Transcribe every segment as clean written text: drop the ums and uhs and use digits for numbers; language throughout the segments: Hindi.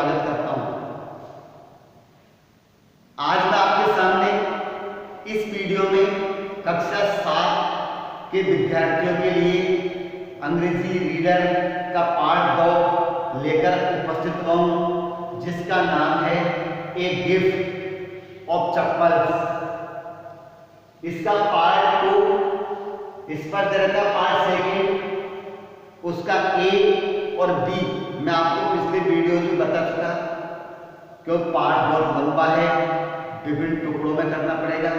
स्वागत करता हूं। आज मैं आपके सामने इस वीडियो में कक्षा 7 के विद्यार्थियों के लिए अंग्रेजी रीडर का पार्ट 2 लेकर उपस्थित हूं, जिसका नाम है ए गिफ्ट ऑफ चप्पल्स। इसका पार्ट 2 इस पर दे रखा पार्ट 2, उसका ए और बी मैं आपको पिछले वीडियो में बता चुका, क्योंकि पार्ट बहुत लंबा है, विभिन्न टुकड़ों में करना पड़ेगा।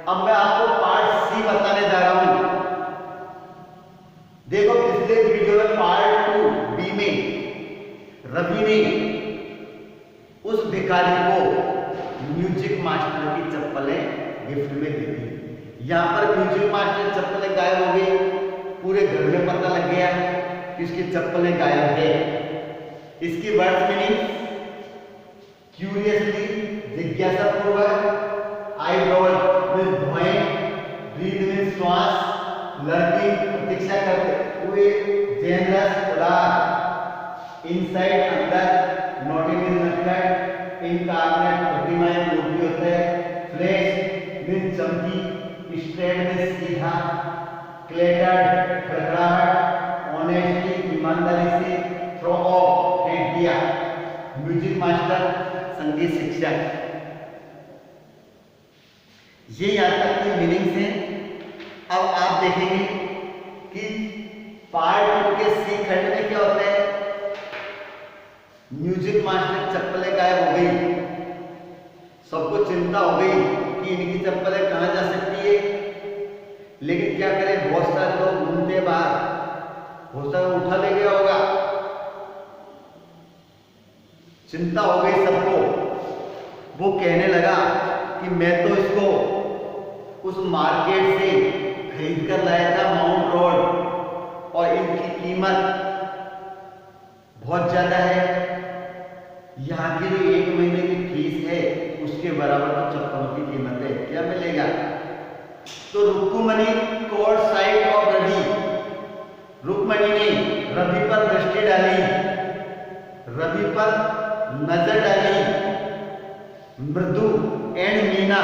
अब मैं आपको पार्ट सी बताने जा रहा हूं। देखो, पिछले वीडियो में पार्ट 2 बी में रवि ने उस भिखारी को म्यूजिक मास्टर की चप्पलें गिफ्ट में दे दी। यहां पर म्यूजिक मास्टर की चप्पलें गायब हो गई। पूरे घर में पता लग गया कि उसकी चप्पलें गायब है। इसकी वर्ड मीनिंग क्यूरियसली, जिज्ञासा पूर्वक, आई रोल मींस भय, ब्रीथ मींस श्वास, लर्निंग प्रतीक्षा करते हुए, जेनरस उदार, इनसाइड अंदर, नोटिंग मींस नटखट, इनकार्नेट प्रतिमाएं मूर्ति होते हैं, फ्लैश मींस चमकी, स्ट्रेट मींस सीधा, क्लेटर्ड खड़खड़ाहट, ऑनेस्टली ईमानदारी से, थ्रो ऑफ फेंक दिया। म्यूजिक मास्टर संगीत शिक्षक। ये यहाँ तक की मीनिंग्स हैं। अब आप देखेंगे कि पार्ट 2 के सी खंड में क्या होता है। म्यूजिक मास्टर चप्पलें गायब हो गई, सबको चिंता हो गई कि इनकी चप्पलें कहाँ जा सकती है। लेकिन क्या करें, बहुत सारे लोग घूमते बाहर, हो सकता है उठा ले गया होगा। चिंता हो गई सबको। वो कहने लगा कि मैं तो इसको उस मार्केट से खरीद कर लाया था, माउंट रोड, और इनकी कीमत बहुत ज्यादा है। यहाँ की जो 1 महीने की फीस है उसके बराबर तो चप्पलों की कीमत है, क्या मिलेगा। तो Rukmani caught sight of Ravi, Rukmani ने रवि पर दृष्टि डाली, रवि पर नजर डाली। मृदु एंड मीना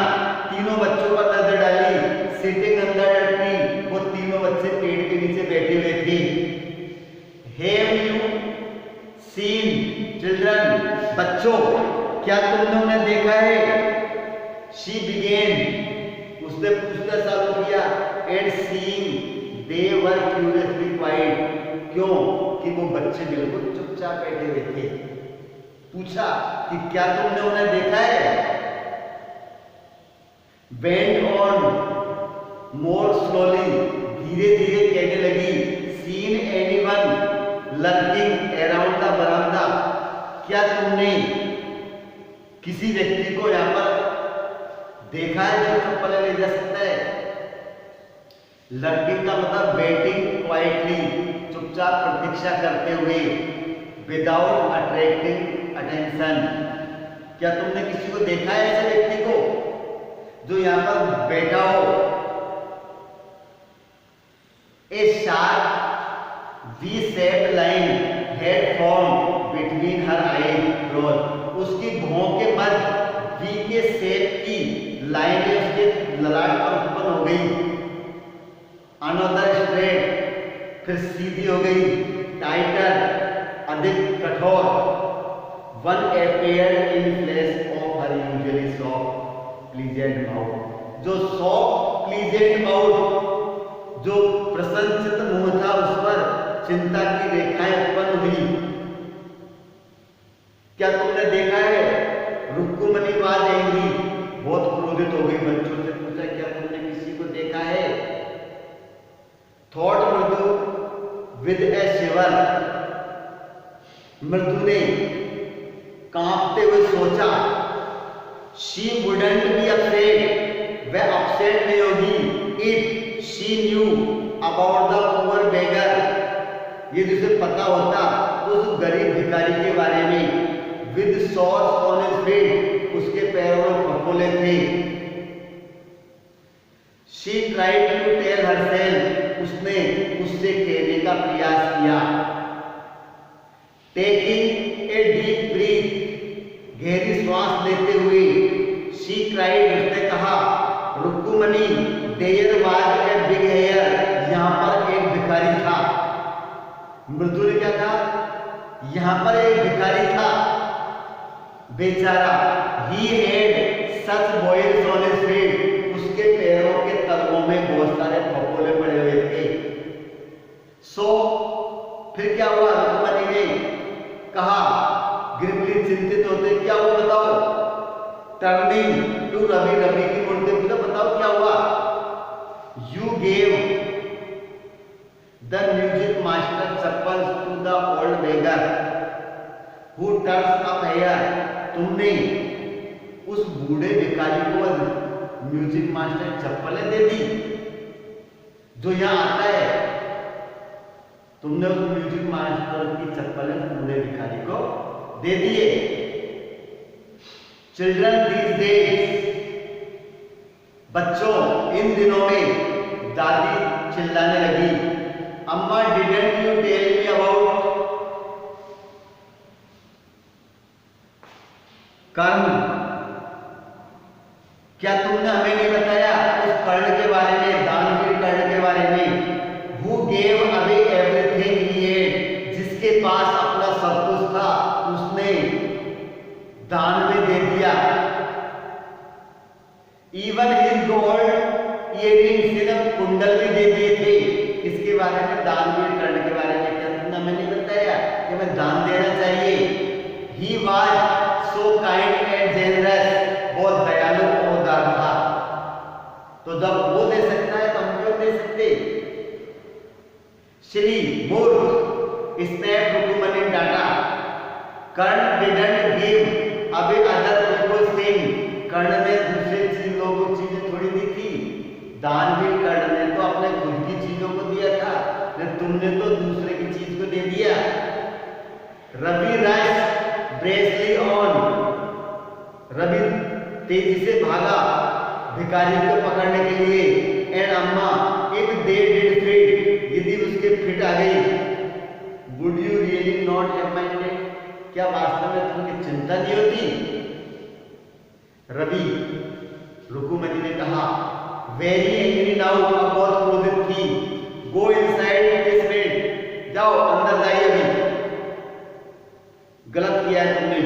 तीनों बच्चों पर नजर डाली। सिटिंग अंडर ट्री, वो तीनों बच्चे पेड़ के नीचे बैठे हुए थे। हैव यू सीन चिल्ड्रन, बच्चों क्या तुमने उन्हें देखा है। शी बिगेन, उसने पूछना चालू किया। And seeing they were curiously quite, क्यों कि वो बच्चे बिल्कुल चुपचाप बैठे हुए थे। पूछा कि क्या तुमने उन्हें देखा है। वेंट ऑन मोर स्लोली, धीरे धीरे कहने लगी। Seen anyone lurking around the baramda, क्या तुमने किसी व्यक्ति को यहाँ पर देखा है जो चप्पलें ले जा सकता है। लर्किंग का मतलब वेटिंग क्वाइटली, चुपचाप प्रतीक्षा करते हुए, विदाउट अट्रैक्टिंग अटेंशन। क्या तुमने किसी को देखा है ऐसे व्यक्ति को जो यहां पर बैठा हो। A sharp V shaped line had form between her eye roll, उसकी भौं के मध्य वी के शेप की लाइनें उसके ललाट पर उत्पन्न हो गई। अनदर स्ट्रेट, फिर सीधी हो गई। टाइटर, अधिक कठोर। One appeared in place of her usually soft pleasant mouth, जो soft pleasant mouth, जो प्रसन्नचित्त मुंह था, उस पर चिंता की रेखाएं उत्पन्न हुई। क्या तुमने देखा है। रुक्मणी बात एंग्री, बहुत क्रोधित हो गई, बच्चों से पूछा क्या तुमने किसी को देखा है। थॉट मृदु विद ए शिवर, मृदु ने कांपते हुए सोचा। शी वुडंट बी अपसेट, वह अपसेट नहीं होगी। If she knew about the poor beggar, ये जिसे पता होता उस गरीब भिखारी के बारे में। With sores on his feet, उसके पैरों में फफोले थे। She tried to tell herself, उसने उससे कहने का प्रयास किया। टेकिंग ए डीप ब्रीथ, गहरी श्वास लेते हुए शी क्राइड, उसने कहा, Rukkumani, there was a big hair, यहाँ पर एक भिखारी था। मृदु ने क्या कहा, यहाँ पर एक भिखारी था बेचारा। He had such boils on his feet, उसके पैरों के तलवों में बहुत सारे फफोले पड़े हुए थे। सो फिर क्या हुआ, रुक्मणी ने कहा, ग्रिमली चिंतित होते, क्या हुआ बताओ। टर्निंग टू रवि, रवि की मुड़ते हुए, बताओ क्या हुआ। You gave the music master chappals to the old beggar who turns up here, तुमने उस बूढ़े भिखारी को म्यूजिक मास्टर चप्पलें दे दी जो यहाँ आता है। तुमने उस म्यूजिक मास्टर की चप्पलें बूढ़े भिखारी को दे दिए। चिल्ड्रन दीज डेज, बच्चों इन दिनों में, दादी चिल्लाने लगी, अम्मा didn't you tell me about Karna, क्या तुमने हमें नहीं बताया उस कर्ण के बारे में, दानवीर कर्ण के बारे में। Who gave away everything he had, जिसके पास अपना सब कुछ था उसने दान में दे दिया। इवन हिज गोल्ड इयरिंग्स, सिर्फ कुंडल भी दे दिए थे। इसके बारे में, दानवीर कर्ण के बारे में, क्या तुमने हमें नहीं बताया कि हमें दान देना चाहिए। He was so kind and generous, बहुत दयालु और उदार था। तो जब वो दे सकता है तो हम क्यों दे सकते। श्री मूर्ख, स्नैप रुक्मणी डाटा, Karna didn't give away other people's thing, Karna ने दूसरे लोगों को चीजें थोड़ी दी थी। दानवीर कर्ण ने तो अपने खुद की चीजों को दिया था, तुमने तो दूसरे की चीज को दे दिया। रवि रश ब्रेसली ऑन, रवि तेजी से भागा भिखारी को पकड़ने के लिए। एंड अम्मा इफ दे डिड फिट, यदि उसके फिट आ गई, would you really not have minded, क्या वास्तव में तुमकी चिंता नहीं होती। रवि, रुक्मणी ने कहा, वेरी एंग्री नाउ, अब बहुत क्रोधित थी। गो इनसाइड दिस बेड, जाओ अंदर जाइए, अभी गलत किया है तुमने।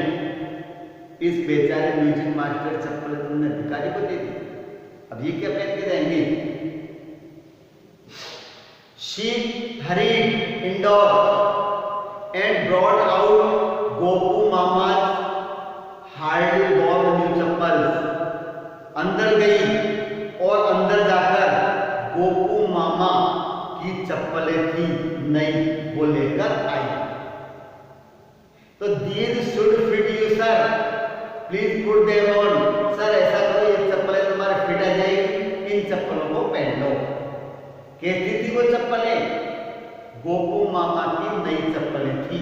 इस बेचारे म्यूजिक मास्टर चप्पल तुमने भिखारी को दे दी, अब ये क्या फेंक के जाएंगे। She hurried indoor and brought out Gopu Mama's hardly worn new chappals, अंदर गई और अंदर जाकर गोपू मामा की चप्पलें थी नई, वो लेकर आई। तो these should fit you sir, please put them on, sir ऐसा करो ये चप्पलें तुम्हारे फिट आ जाएगी, इन चप्पलों को पहन लो। कैसी थी वो चप्पलें, गोपू मामा की नई चप्पलें थी।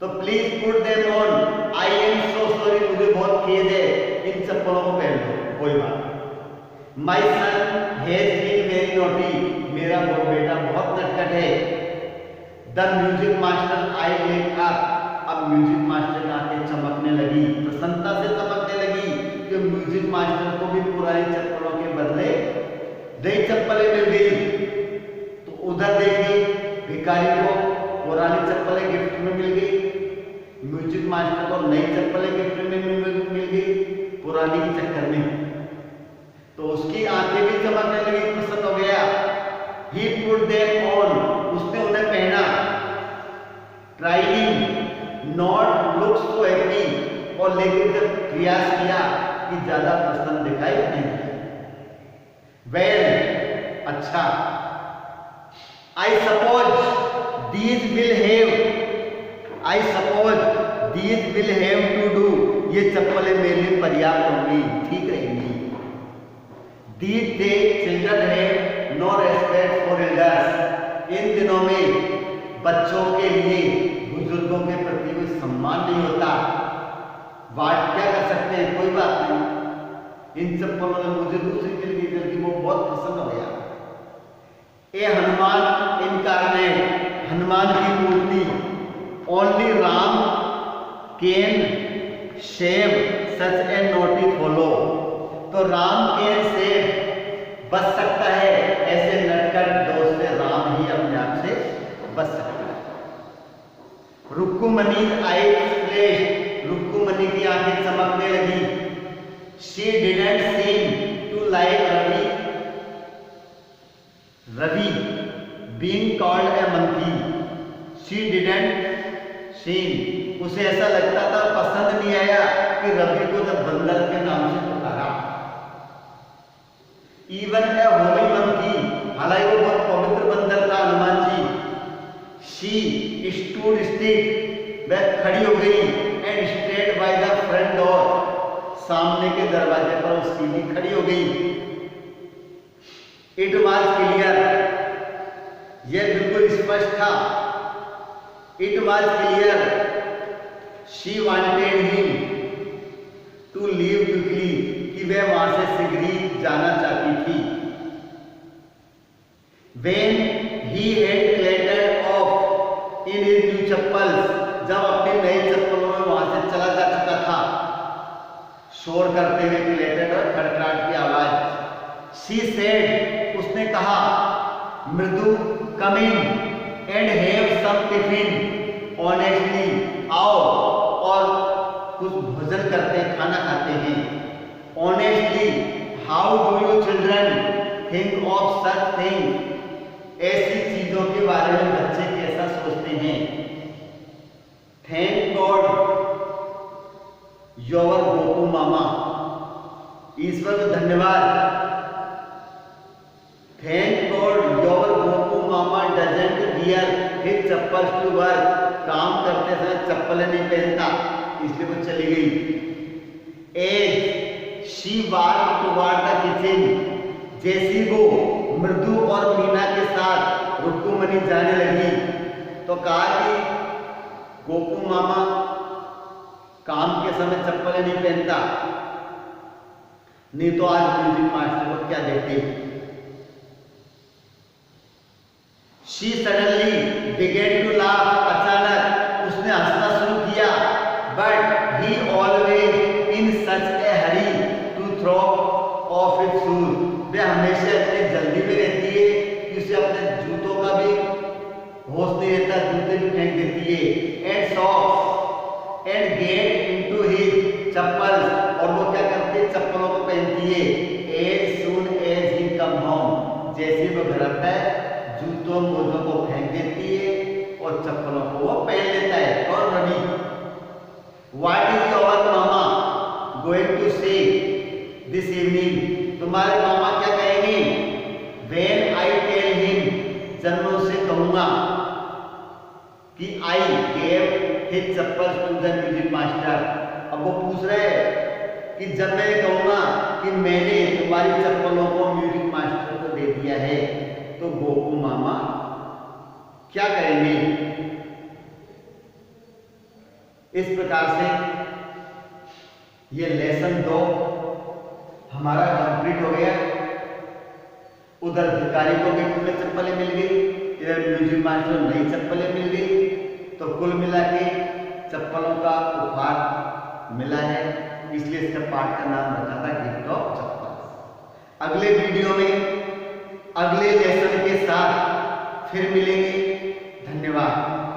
तो please put them on, I am so sorry, मुझे बहुत खेद है, इन चप्पलों को पहन लो, कोई बात। माई सन हैज बीन वेरी नॉटी, मेरा वो बेटा बहुत नटखट है। The music master I let up, अब म्यूजिक मास्टर की आंखें चमकने लगी, प्रसन्नता से चमकने लगी कि म्यूजिक मास्टर को भी पुरानी चप्पलों के बदले नई चप्पलें मिल गई। तो उधर देखिए भिखारी को पुरानी चप्पलें गिफ्ट में मिल गई, म्यूजिक मास्टर को नई चप्पलें गिफ्ट में मिल गई पुरानी के चक्कर में। तो उसकी आंखें भी चमकने लगी, प्रसन्न हो गया। He put them on, उसने उन्हें पहना। Trying not look so happy, और लेकिन जब प्रयास किया कि ज्यादा प्रसन्न दिखाई नहीं दिया। Well, अच्छा। I suppose these will have to do, ये चप्पलें मेरे लिए पर्याप्त होंगी, ठीक रहेंगी। These days children have no respect for elders, इन दिनों में बच्चों के लिए बुजुर्गों के प्रति कोई सम्मान नहीं होता। वाट क्या कर सकते हैं, कोई बात नहीं। इन चप्पलों में मुझे दूसरी मिल गई, बल्कि वो बहुत प्रसन्न हो गया। ए हनुमान इनकारनेट, हनुमान की मूर्ति, only Ram can save such a naughty fellow. तो राम कैन सेव बच सकता है ऐसे नटखट दोस्त से राम ही अपने आप से बच सकता है। रुक्कुमनी's eyes flashed, रुक्कुमनी की आंखें चमकने लगी। She didn't seem to like Ravi being called a monkey. She didn't seem, उसे ऐसा लगता था, पसंद नहीं आया कि रवि को जब बंदर के नाम से पुकारा। Even a holy monkey, हालांकि वो बहुत पवित्र बंदर था Hanuman ji. She stood still, वह खड़ी हो गई and stayed by the front door, सामने के दरवाजे पर वो सीधी खड़ी हो गई। It was clear, यह बिल्कुल स्पष्ट था। It was clear, she wanted him to leave quickly, कि वह वहां से शीघ्र ही जाना चाहती थी। When he had clattered off in his new chappals, जब अपनी नई चप्पलों में वहां से चला जा चुका था, शोर करते हुए क्लेटेड और खड़खड़ाहट की आवाज। She said, उसने कहा, मृदु, come in and have some tiffin, honestly, आओ और कुछ भोजन करते हैं, खाना खाते हैं। Honestly, how do you children think of such things? ऐसी चीजों के बारे में बच्चे कैसा सोचते हैं। Thank God, your गोपू मामा, ईश्वर को धन्यवाद। Thank God, your Gopu mama doesn't wear his chappals to work, काम करते समय चप्पलें नहीं पहनता, इसलिए वो चली गई। As she walked toward the kitchen, जैसी वो मृदु और मीना के साथ रुक्कुमनी जाने लगी, तो कहा कि गोपू मामा काम के समय चप्पलें नहीं पहनता, नहीं तो आज म्यूजिक मास्टर को क्या देते। She suddenly began to laugh, अचानक उसने हंसना शुरू किया। But he always in such a hurry to throw off his shoes, वह हमेशा इतनी जल्दी में रहती है कि उसे अपने जूतों का भी होश नहीं रहता, जूते भी फेंक देती है। And socks and get into his chappals, और वो क्या करती है, चप्पलों को पहनती है। As soon as he come home, जैसे वो घर आता है, जूतों मोजों को फेंक देती है और चप्पलों को वो पहन लेता है। और Ravi, What is your mama going to say this evening? तुम्हारे मामा क्या कहेंगे? When I tell him, जब मैं उसे कहूंगा कि I gave his chappals to the music master। अब वो पूछ रहे हैं कि जब मैं कहूंगा कि मैंने तुम्हारी चप्पलों को म्यूजिक मास्टर को दे दिया है, तो गोपू मामा क्या करेंगे। इस प्रकार से ये लेसन 2 हमारा कंप्लीट हो गया। उधर भिखारी को गिफ्ट में चप्पलें मिल गई, इधर म्यूजिक मास्टर नई चप्पलें मिल गई, तो कुल मिला के चप्पलों का उपहार मिला है, इसलिए इसका पाठ का नाम रखा था गिफ्ट ऑफ चप्पल। अगले वीडियो में अगले लेसन के साथ फिर मिलेंगे। धन्यवाद।